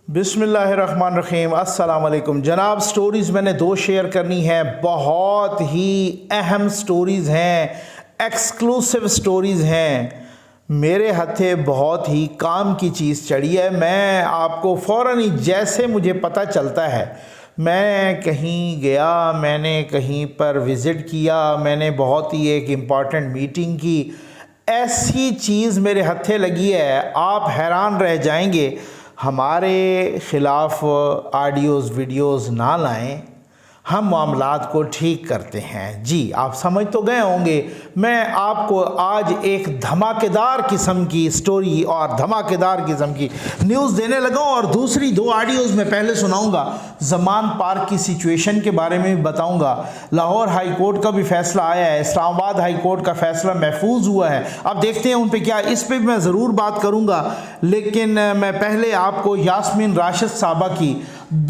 بسم اللہ الرحمن الرحیم۔ السلام علیکم جناب۔ سٹوریز میں نے دو شیئر کرنی ہیں، بہت ہی اہم سٹوریز ہیں، ایکسکلوسیو سٹوریز ہیں، میرے ہتھے بہت ہی کام کی چیز چڑھی ہے۔ میں آپ کو فوراً ہی جیسے مجھے پتہ چلتا ہے، میں کہیں گیا، میں نے کہیں پر وزٹ کیا، میں نے بہت ہی ایک امپورٹنٹ میٹنگ کی، ایسی چیز میرے ہتھے لگی ہے آپ حیران رہ جائیں گے۔ ہمارے خلاف آڈیوز ویڈیوز نہ لائیں، ہم معاملات کو ٹھیک کرتے ہیں۔ جی آپ سمجھ تو گئے ہوں گے، میں آپ کو آج ایک دھماکے دار قسم کی سٹوری اور دھماکے دار قسم کی نیوز دینے لگا ہوں، اور دوسری دو آڈیوز میں پہلے سناؤں گا، زمان پارک کی سچویشن کے بارے میں بھی بتاؤں گا، لاہور ہائی کورٹ کا بھی فیصلہ آیا ہے، اسلام آباد ہائی کورٹ کا فیصلہ محفوظ ہوا ہے، اب دیکھتے ہیں ان پہ کیا، اس پہ بھی میں ضرور بات کروں گا، لیکن میں پہلے آپ کو یاسمین راشد صاحبہ کی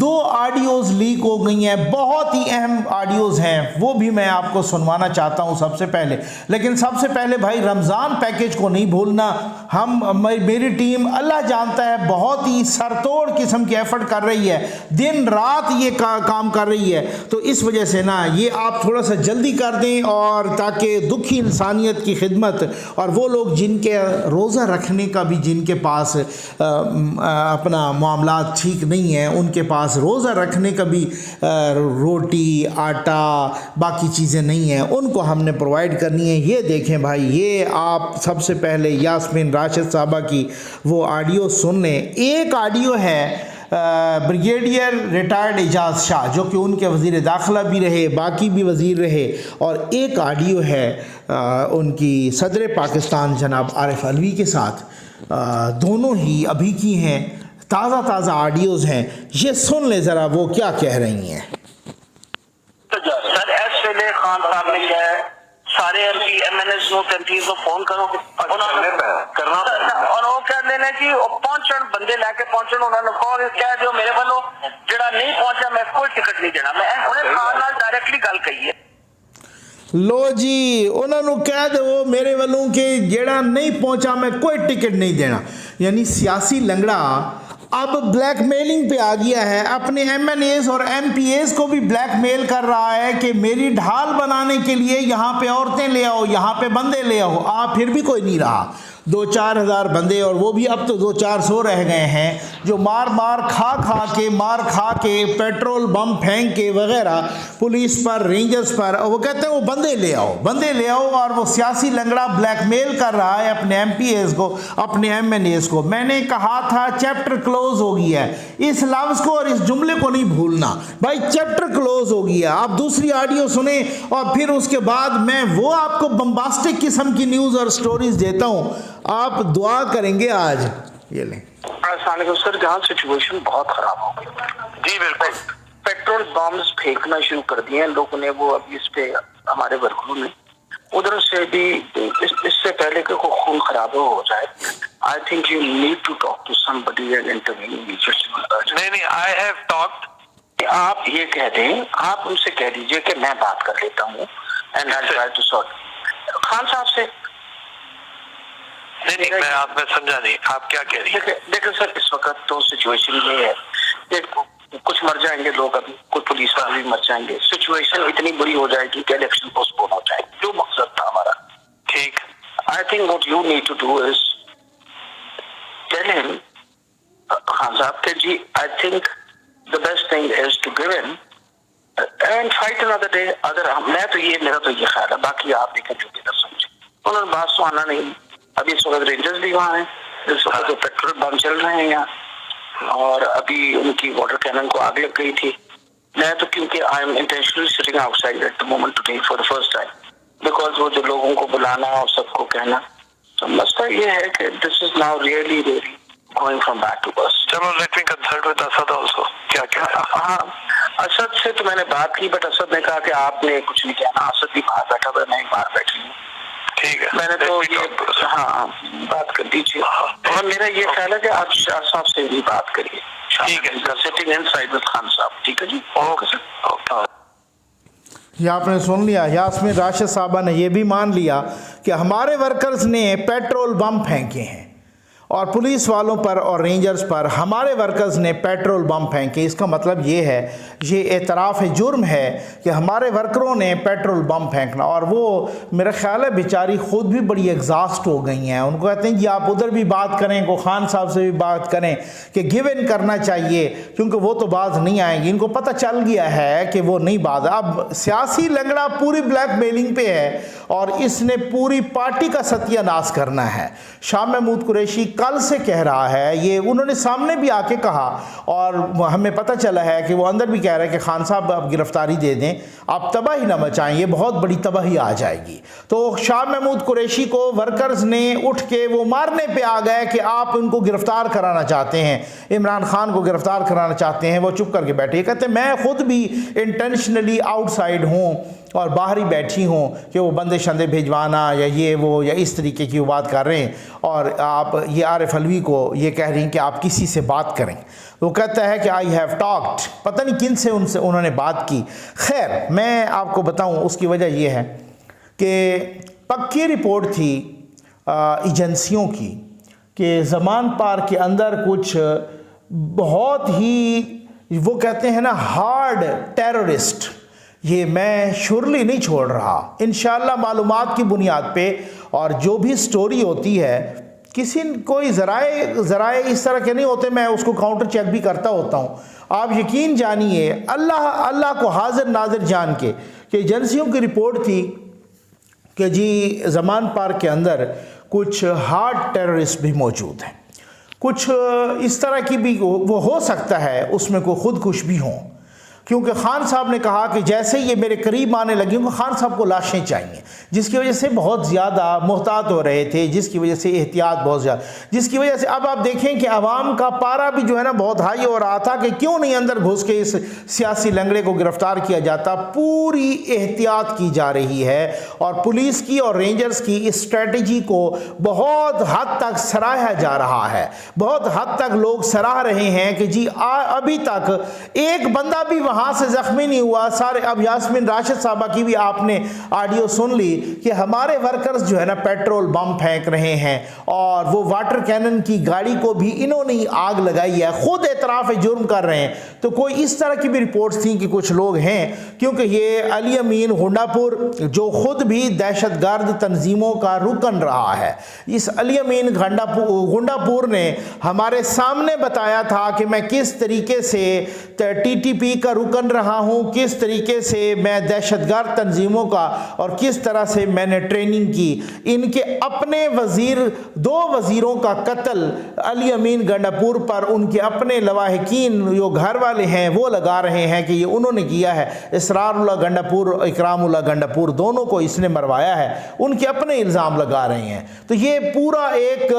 دو آڈیوز لیک ہو گئی ہیں، بہت ہی اہم آڈیوز ہیں، وہ بھی میں آپ کو سنوانا چاہتا ہوں سب سے پہلے۔ لیکن سب سے پہلے بھائی رمضان پیکیج کو نہیں بھولنا، میری ٹیم اللہ جانتا ہے بہت ہی سر توڑ قسم کی ایفرٹ کر رہی ہے، دن رات یہ کام کر رہی ہے، تو اس وجہ سے نا یہ آپ تھوڑا سا جلدی کر دیں، اور تاکہ دکھی انسانیت کی خدمت، اور وہ لوگ جن کے روزہ رکھنے کا بھی جن کے پاس اپنا معاملات ٹھیک نہیں ہیں، ان کے پاس روزہ رکھنے کا بھی روٹی آٹا باقی چیزیں نہیں ہیں، ان کو ہم نے پرووائڈ کرنی ہے۔ یہ دیکھیں بھائی، یہ آپ سب سے پہلے یاسمین راشد صاحبہ کی وہ آڈیو سن لیں۔ ایک آڈیو ہے بریگیڈیئر ریٹائرڈ اعجاز شاہ، جو کہ ان کے وزیر داخلہ بھی رہے، باقی بھی وزیر رہے، اور ایک آڈیو ہے ان کی صدر پاکستان جناب عارف علوی کے ساتھ، دونوں ہی ابھی کی ہیں، تازہ آڈیوز ہیں، یہ سن لیں ذرا وہ کیا کہہ رہی ہیں۔ سر ایس ویلے خان صاحب نے کیا ہے، سارے M P M N S نو کنٹریز کو فون کرو کرنا، اور وہ کہہ دینا کہ پہنچن بندے لے کے پہنچن، انہوں نے کہا کہہ دیو میرے والوں جڑا نہیں پہنچا میں کوئی ٹکٹ نہیں دینا، میں انہیں خان نال ڈائریکٹلی گل کہی ہے۔ لو جی، انہوں نے کہہ دو میرے والوں کہ جیڑا نہیں پہنچا میں کوئی ٹکٹ نہیں دینا، یعنی سیاسی لنگڑا اب بلیک میلنگ پہ آ گیا ہے، اپنے ایم این ایز اور ایم پی ایز کو بھی بلیک میل کر رہا ہے کہ میری ڈھال بنانے کے لیے یہاں پہ عورتیں لے آؤ، یہاں پہ بندے لے آؤ، پھر بھی کوئی نہیں رہا، 2-4 ہزار بندے، اور وہ بھی اب تو 200-400 رہ گئے ہیں، جو مار کھا کے پیٹرول بم پھینک کے وغیرہ پولیس پر، رینجرز پر، وہ کہتے ہیں وہ بندے لے آؤ، اور وہ سیاسی لنگڑا بلیک میل کر رہا ہے اپنے ایم پی ایز کو، اپنے ایم این ایز کو۔ میں نے کہا تھا چیپٹر کلوز ہو گیا ہے، اس لفظ کو اور اس جملے کو نہیں بھولنا بھائی، چیپٹر کلوز ہو گیا۔ آپ دوسری آڈیو سنیں، اور پھر اس کے بعد میں وہ آپ کو بمباسٹک قسم کی نیوز اور سٹوریز دیتا ہوں، آپ دعا کریں گے آج۔ یہ لیں۔ السلام علیکم سر، جہاں سچویشن بہت خراب ہو گئی، جی بالکل، پیٹرول بمز پھینکنا شروع کر دیے ہیں لوگوں نے، وہ ابھی اس پہ ہمارے ورکروں نے ادھر سے بھی، اس سے پہلے کہ کوئی خون خراب ہو جائے، I think you need to talk to somebody and interview. نہیں، آئی ہیو ٹاکڈ، آپ یہ کہہ دیں، آپ ان سے کہہ دیجئے کہ میں بات کر لیتا ہوں and I try to sort Khan Sahab سے۔ نہیں، میں سمجھا نہیں آپ کیا کہہ رہی ہیں۔ دیکھیں سر، اس وقت تو سچویشن یہ ہے کہ کچھ مر جائیں گے لوگ، ابھی کچھ پولیس والے بھی مر جائیں گے، سچویشن اتنی بری ہو جائے گی کہ الیکشن پوسٹ پون ہو جائے گی، جو مقصد تھا ہمارا۔ ٹھیک، I think what you need to do is tell him Khan صاحب کہ جی I think the best thing is to give in and fight another day۔ اگر میں تو یہ، میرا تو یہ خیال ہے، باقی آپ دیکھیں جو بھی سمجھے، انہوں نے بات سنانا نہیں۔ ابھی اس وقت رینجرز بھی وہاں ہیں، اس وقت تو پیٹرول بم چل رہے ہیں یہاں، اور ابھی ان کی واٹر کینن کو آگ لگ گئی تھی۔ میں تو کیونکہ I am intentionally sitting outside at the moment today for the first time, because وہ جو لوگوں کو بلانا اور سب کو کہنا، تو مسئلہ یہ ہے کہ this is now really going from back to us۔ چلو let me consult with Asad also۔ کیا ہاں، اسد سے تو میں نے بات کی، بٹ اسد نے کہا کہ آپ نے کچھ نہیں کہنا، اسد بھی باہر بیٹھا ہوا ہے، میں باہر بیٹھی ہوں۔ ٹھیک ہے، میں نے تو یہ ہاں بات کر دیجیے، اور میرا یہ خیال ہے کہ آپ شاہ صاحب سے بھی بات کریے۔ ٹھیک ہے، sitting in side with Khan صاحب، ٹھیک ہے جی، اوکے سر، اوکے۔ یہ آپ نے سن لیا، یاسمین راشد صاحبہ نے یہ بھی مان لیا کہ ہمارے ورکرز نے پیٹرول بم پھینکے ہیں، اور پولیس والوں پر اور رینجرز پر ہمارے ورکرز نے پیٹرول بم پھینکے۔ اس کا مطلب یہ ہے، یہ اعتراف جرم ہے کہ ہمارے ورکروں نے پیٹرول بم پھینکنا، اور وہ میرا خیال ہے بیچاری خود بھی بڑی ایگزاسٹ ہو گئی ہیں۔ ان کو کہتے ہیں کہ آپ ادھر بھی بات کریں، کو خان صاحب سے بھی بات کریں کہ گیو ان کرنا چاہیے، کیونکہ وہ تو باز نہیں آئیں گی۔ ان کو پتہ چل گیا ہے کہ وہ نہیں باز۔ اب سیاسی لنگڑا پوری بلیک میلنگ پہ ہے اور اس نے پوری پارٹی کا ستیہ ناش کرنا ہے۔ شاہ محمود قریشی کل سے کہہ رہا ہے، یہ انہوں نے سامنے بھی آ کے کہا اور ہمیں پتہ چلا ہے کہ وہ اندر بھی کہہ رہے ہیں کہ خان صاحب آپ گرفتاری دے دیں، آپ تباہی نہ مچائیں، یہ بہت بڑی تباہی آ جائے گی۔ تو شاہ محمود قریشی کو ورکرز نے اٹھ کے وہ مارنے پہ آ گئے کہ آپ ان کو گرفتار کرانا چاہتے ہیں، عمران خان کو گرفتار کرانا چاہتے ہیں۔ وہ چپ کر کے بیٹھے، یہ کہتے ہیں میں خود بھی انٹینشنلی آؤٹ سائڈ ہوں اور باہر ہی بیٹھی ہوں کہ وہ بندے شندے بھیجوانا یا یہ وہ یا اس طریقے کی وہ بات کر رہے ہیں، اور آپ یہ عارف علوی کو یہ کہہ رہی ہیں کہ آپ کسی سے بات کریں۔ وہ کہتا ہے کہ آئی ہیو ٹاکڈ، پتہ نہیں کن سے انہوں نے بات کی۔ خیر میں آپ کو بتاؤں اس کی وجہ یہ ہے کہ پکی رپورٹ تھی ایجنسیوں کی کہ زمان پارک کے اندر کچھ بہت ہی وہ کہتے ہیں نا ہارڈ ٹیررسٹ، یہ میں شورلی نہیں چھوڑ رہا، انشاءاللہ معلومات کی بنیاد پہ، اور جو بھی سٹوری ہوتی ہے کوئی ذرائع اس طرح کے نہیں ہوتے، میں اس کو کاؤنٹر چیک بھی کرتا ہوتا ہوں۔ آپ یقین جانیے اللہ کو حاضر ناظر جان کے کہ ایجنسیوں کی رپورٹ تھی کہ جی زمان پارک کے اندر کچھ ہارڈ ٹیررسٹ بھی موجود ہیں، کچھ اس طرح کی بھی وہ ہو سکتا ہے اس میں کوئی خودکش بھی ہوں، کیونکہ خان صاحب نے کہا کہ جیسے یہ میرے قریب آنے لگے ہوں، خان صاحب کو لاشیں چاہیے، جس کی وجہ سے بہت زیادہ محتاط ہو رہے تھے، جس کی وجہ سے احتیاط بہت زیادہ، جس کی وجہ سے اب آپ دیکھیں کہ عوام کا پارا بھی جو ہے نا بہت ہائی ہو رہا تھا کہ کیوں نہیں اندر گھس کے اس سیاسی لنگڑے کو گرفتار کیا جاتا۔ پوری احتیاط کی جا رہی ہے اور پولیس کی اور رینجرز کی اس اسٹریٹجی کو بہت حد تک سراہا جا رہا ہے، بہت حد تک لوگ سراہ رہے ہیں کہ جی ابھی تک ایک بندہ بھی وہاں سے زخمی نہیں ہوا سارے۔ اب یاسمین راشد صاحبہ کی بھی آپ نے آڈیو سن لی کہ ہمارے ورکرز جو ہے نا پیٹرول بم پھینک رہے ہیں اور وہ واٹر کینن کی گاڑی کو بھی انہوں نے آگ لگائی ہے، خود اعتراف جرم کر رہے ہیں۔ تو کوئی اس طرح کی بھی رپورٹس تھیں کہ کچھ لوگ ہیں، کیونکہ یہ علی امین گنڈا پور جو خود بھی دہشت گرد تنظیموں کا رکن رہا ہے، اس علی امین گنڈا پور نے ہمارے سامنے بتایا تھا کہ میں کس طریقے سے ٹی ٹی پی کا رکن رہا ہوں، کس طریقے سے میں دہشت گرد تنظیموں کا، اور کس طرح سے میں نے ٹریننگ کی۔ ان کے اپنے دو وزیروں کا قتل علی امین گنڈا پور پر ان کے اپنے لواحقین جو گھر والے ہیں وہ لگا رہے ہیں کہ یہ انہوں نے کیا ہے۔ اسرار اللہ گنڈا پور، اکرام اللہ گنڈا پور، دونوں کو اس نے مروایا ہے، ان کے اپنے الزام لگا رہے ہیں۔ تو یہ پورا ایک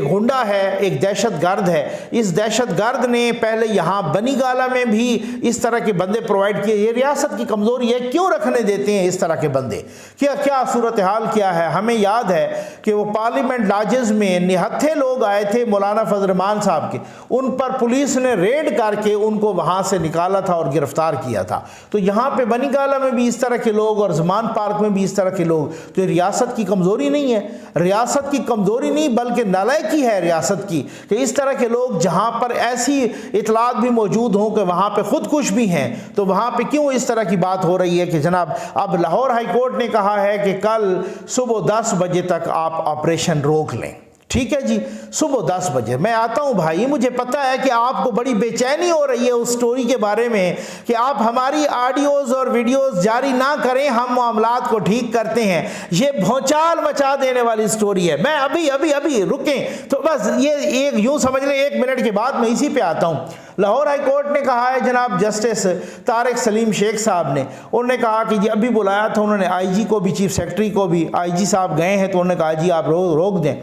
گنڈا ہے، ایک دہشت گرد ہے۔ اس دہشت گرد نے پہلے یہاں بنی گالہ میں بھی اس طرح کے بندے پرووائڈ کیے۔ یہ ریاست کی کمزوری ہے، کیوں رکھنے دیتے ہیں اس طرح کے بندے؟ کیا صورتحال کیا ہے؟ ہمیں یاد ہے کہ وہ پارلیمنٹ لاجز میں نہتھے لوگ آئے تھے مولانا فضل الرحمان صاحب کے، ان پر پولیس نے ریڈ کر کے ان کو وہاں سے نکالا تھا اور گرفتار کیا تھا۔ تو یہاں پہ بنی گالہ میں بھی اس طرح کے لوگ اور زمان پارک میں بھی اس طرح کے لوگ، تو ریاست کی کمزوری نہیں ہے، ریاست کی کمزوری نہیں بلکہ نالائکی ہے ریاست کی کہ اس طرح کے لوگ جہاں پر ایسی اطلاعات بھی موجود ہوں کہ وہاں پہ خودکش بھی ہیں، تو وہاں پہ کیوں اس طرح کی بات ہو رہی ہے کہ جناب اب لاہور ہائی کورٹ نے کہا ہے کہ کل صبح 10 بجے تک آپ آپریشن روک لیں۔ ٹھیک ہے جی، صبح 10 بجے میں آتا ہوں بھائی، مجھے پتہ ہے کہ آپ کو بڑی بے چینی ہو رہی ہے اس سٹوری کے بارے میں کہ آپ ہماری آڈیوز اور ویڈیوز جاری نہ کریں، ہم معاملات کو ٹھیک کرتے ہیں۔ یہ بھونچال مچا دینے والی سٹوری ہے۔ میں ابھی رکیں تو بس یہ یوں سمجھ لیں 1 منٹ کے بعد میں اسی پہ آتا ہوں۔ لاہور ہائی کورٹ نے کہا ہے، جناب جسٹس طارق سلیم شیخ صاحب نے، انہوں نے کہا کہ جی ابھی بلایا تھا انہوں نے آئی جی کو بھی، چیف سیکرٹری کو بھی، آئی جی صاحب گئے ہیں تو انہوں نے کہا جی آپ روک دیں۔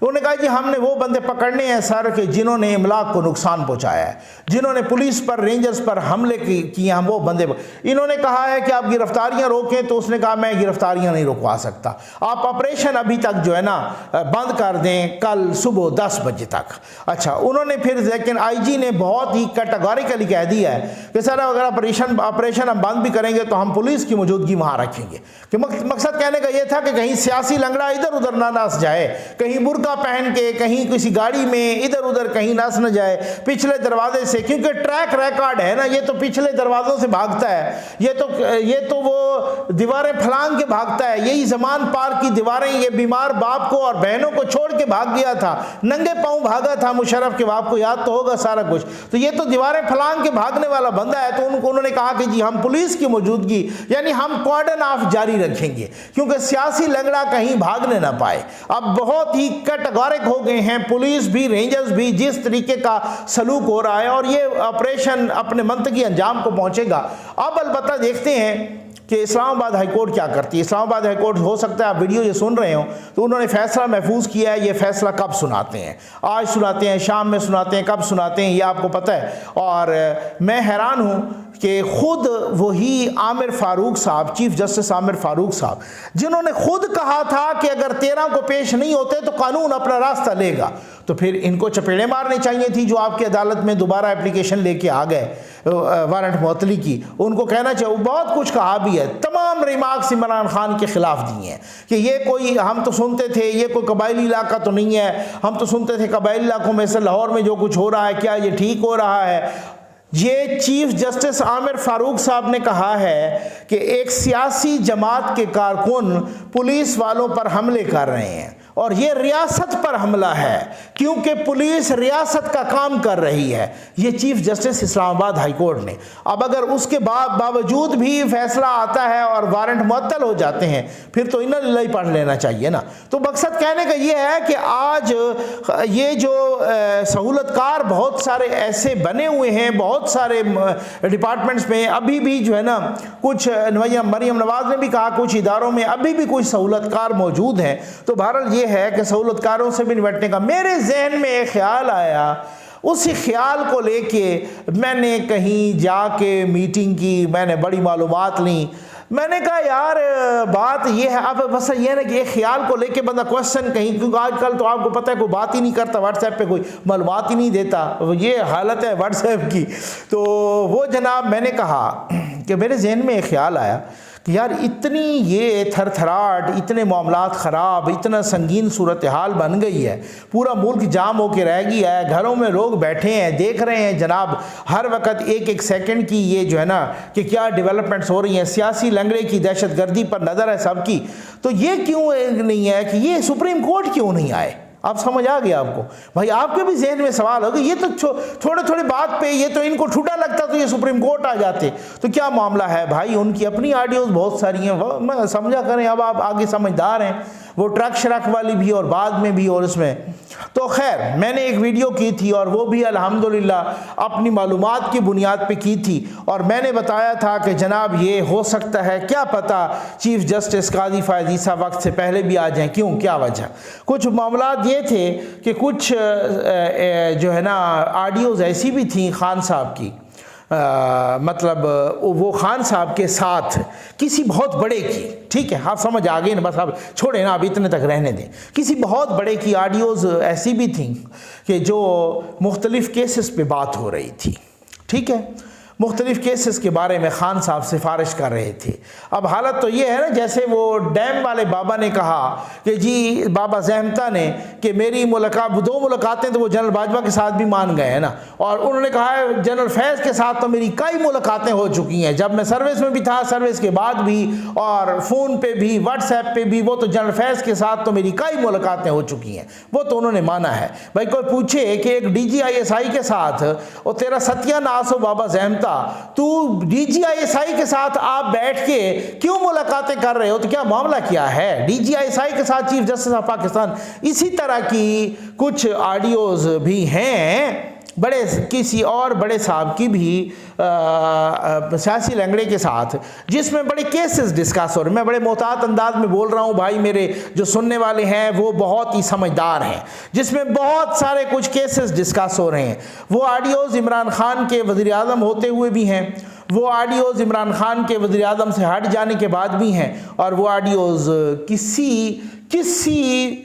انہوں نے کہا جی ہم نے وہ بندے پکڑنے ہیں سر کہ جنہوں نے املاک کو نقصان پہنچایا ہے، جنہوں نے پولیس پر رینجرز پر حملے کیے، ہم وہ بندے انہوں نے کہا ہے کہ آپ گرفتاریاں روکیں، تو اس نے کہا میں گرفتاریاں نہیں رکوا سکتا، آپ آپریشن ابھی تک جو ہے نا بند کر دیں کل صبح 10 بجے تک۔ اچھا انہوں نے پھر لیکن آئی جی نے بہت ہی کیٹیگوریکلی کہہ دیا ہے کہ سر اگر آپریشن ہم بند بھی کریں گے تو ہم پولیس کی موجودگی وہاں رکھیں گے، کہ مقصد کہنے کا یہ تھا کہ کہیں سیاسی لنگڑا ادھر ادھر نہ نس جائے، کہیں برقع برقع پہن کے کہیں کسی گاڑی میں ادھر ادھر کہیں نس نہ جائے پچھلے دروازے سے، کیونکہ ٹریک ریکارڈ ہے نا، یہ تو پچھلے دروازوں سے بھاگتا ہے، یہ تو وہ دیواریں پھلانگ کے بھاگتا ہے، یہی زمان پارک کی دیواریں، یہ بیمار باپ کو اور بہنوں کو چھوڑ کے بھاگ گیا تھا، ننگے پاؤں بھاگا تھا مشرف کے باپ کو، یاد تو ہوگا سارا کچھ، تو یہ تو دیواریں پھلانگ کے بھاگنے والا بندہ ہے۔ تو انہوں نے کہا کہ جی ہم پولیس کی موجودگی یعنی ہم کوارڈن آف جاری رکھیں گے کیونکہ سیاسی لنگڑا کہیں بھاگنے نہ پائے۔ اب بہت ہی کیٹیگورک ہو گئے ہیں پولیس بھی، رینجرز بھی، جس طریقے کا سلوک ہو رہا ہے، اور یہ آپریشن اپنے منطقی انجام کو پہنچے گا۔ اب البتہ دیکھتے ہیں کہ اسلام آباد ہائی کورٹ کیا کرتی ہے۔ اسلام آباد ہائی کورٹ، ہو سکتا ہے آپ ویڈیو یہ سن رہے ہوں تو انہوں نے فیصلہ محفوظ کیا ہے، یہ فیصلہ کب سناتے ہیں، آج سناتے ہیں، شام میں سناتے ہیں، کب سناتے ہیں یہ آپ کو پتہ ہے۔ اور میں حیران ہوں کہ خود وہی عامر فاروق صاحب، چیف جسٹس عامر فاروق صاحب، جنہوں نے خود کہا تھا کہ اگر 13 کو پیش نہیں ہوتے تو قانون اپنا راستہ لے گا، تو پھر ان کو چپیڑیں مارنی چاہیے تھی جو آپ کی عدالت میں دوبارہ اپلیکیشن لے کے آ گئے وارنٹ معطلی کی۔ ان کو کہنا چاہیے، بہت کچھ کہا بھی ہے، تمام ریمارکس عمران خان کے خلاف دیے ہیں کہ یہ کوئی، ہم تو سنتے تھے یہ کوئی قبائلی علاقہ تو نہیں ہے، ہم تو سنتے تھے قبائلی علاقوں میں سے لاہور میں جو کچھ ہو رہا ہے کیا یہ ٹھیک ہو رہا ہے۔ یہ چیف جسٹس عامر فاروق صاحب نے کہا ہے کہ ایک سیاسی جماعت کے کارکن پولیس والوں پر حملے کر رہے ہیں، اور یہ ریاست پر حملہ ہے کیونکہ پولیس ریاست کا کام کر رہی ہے، یہ چیف جسٹس اسلام آباد ہائی کورٹ نے۔ اب اگر اس کے باوجود بھی فیصلہ آتا ہے اور وارنٹ معطل ہو جاتے ہیں پھر تو انا للہ پڑھ لینا چاہیے نا۔ تو مقصد کہنے کا یہ ہے کہ آج یہ جو سہولت کار بہت سارے ایسے بنے ہوئے ہیں، بہت سارے ڈپارٹمنٹس میں ابھی بھی جو ہے نا، کچھ مریم نواز نے بھی کہا کچھ اداروں میں ابھی بھی کچھ سہولت کار موجود ہیں۔ تو بہرحال یہ ہے کہ سہولت کاروں سے بھی نمٹنے کا میرے ذہن میں ایک خیال آیا، اسی خیال کو لے کے میں نے کہیں جا کے میٹنگ کی، میں نے بڑی معلومات لیں، میں نے کہا یار بات یہ ہے، اب بس یہ ہے کہ ایک خیال کو لے کے بندہ کوشچن کہیں، کیونکہ آج کل تو آپ کو پتہ ہے کوئی بات ہی نہیں کرتا، واٹس ایپ پہ کوئی معلومات ہی نہیں دیتا، یہ حالت ہے واٹس ایپ کی۔ تو وہ جناب میں نے کہا کہ میرے ذہن میں ایک خیال آیا کہ یار اتنی یہ تھر تھراٹ، اتنے معاملات خراب، اتنا سنگین صورتحال بن گئی ہے، پورا ملک جام ہو کے رہ گیا ہے، گھروں میں لوگ بیٹھے ہیں دیکھ رہے ہیں جناب ہر وقت ایک ایک سیکنڈ کی یہ جو ہے نا کہ کیا ڈیولپمنٹس ہو رہی ہیں، سیاسی لنگڑے کی دہشت گردی پر نظر ہے سب کی۔ تو یہ کیوں نہیں ہے کہ یہ سپریم کورٹ کیوں نہیں آئے؟ آپ سمجھ آ گیا آپ کو بھائی؟ آپ کے بھی ذہن میں سوال ہوگا یہ تو تھوڑے بات پہ یہ تو ان کو ٹھوٹا لگتا تو یہ سپریم کورٹ آ جاتے، تو کیا معاملہ ہے بھائی؟ ان کی اپنی آڈیوز بہت ساری ہیں، میں سمجھا کریں، اب آپ آگے سمجھدار ہیں، وہ ٹرک شرک والی بھی اور بعد میں بھی اور اس میں۔ تو خیر میں نے ایک ویڈیو کی تھی اور وہ بھی الحمدللہ اپنی معلومات کی بنیاد پہ کی تھی، اور میں نے بتایا تھا کہ جناب یہ ہو سکتا ہے، کیا پتہ چیف جسٹس قاضی فائز عیسیٰ وقت سے پہلے بھی آ جائیں، کیوں، کیا وجہ؟ کچھ معاملات یہ تھے کہ کچھ جو ہے نا آڈیوز ایسی بھی تھیں خان صاحب کی، مطلب وہ خان صاحب کے ساتھ کسی بہت بڑے کی، ٹھیک ہے آپ سمجھ آ گئے نا، بس آپ چھوڑیں نا، آپ اتنے تک رہنے دیں، کسی بہت بڑے کی آڈیوز ایسی بھی تھیں کہ جو مختلف کیسز پہ بات ہو رہی تھی، ٹھیک ہے، مختلف کیسز کے بارے میں خان صاحب سفارش کر رہے تھے۔ اب حالت تو یہ ہے نا جیسے وہ ڈیم والے بابا نے کہا کہ جی بابا زحمتہ نے کہ میری ملاقات، 2 ملاقاتیں تو وہ جنرل باجوہ کے ساتھ بھی مان گئے ہیں نا، اور انہوں نے کہا ہے جنرل فیض کے ساتھ تو میری کئی ملاقاتیں ہو چکی ہیں، جب میں سروس میں بھی تھا، سروس کے بعد بھی، اور فون پہ بھی، واٹس ایپ پہ بھی، وہ تو جنرل فیض کے ساتھ تو میری کئی ملاقاتیں ہو چکی ہیں، وہ تو انہوں نے مانا ہے۔ بھائی کوئی پوچھے کہ ایک D G I S I کے ساتھ، اور تیرا ستیہ ناس ہو بابا زحمتہ، تو D G I S I کے ساتھ آپ بیٹھ کے کیوں ملاقاتیں کر رہے ہو؟ تو کیا معاملہ کیا ہے؟ D G I S I کے ساتھ چیف جسٹس آف پاکستان، اسی طرح کی کچھ آڈیوز بھی ہیں بڑے، کسی اور بڑے صاحب کی بھی سیاسی لنگڑے کے ساتھ، جس میں بڑے کیسز ڈسکس ہو رہے ہیں۔ میں بڑے محتاط انداز میں بول رہا ہوں بھائی، میرے جو سننے والے ہیں وہ بہت ہی سمجھدار ہیں، جس میں بہت سارے کچھ کیسز ڈسکس ہو رہے ہیں۔ وہ آڈیوز عمران خان کے وزیر اعظم ہوتے ہوئے بھی ہیں، وہ آڈیوز عمران خان کے وزیر اعظم سے ہٹ جانے کے بعد بھی ہیں، اور وہ آڈیوز کسی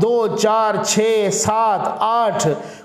2, 4, 6, 7, 8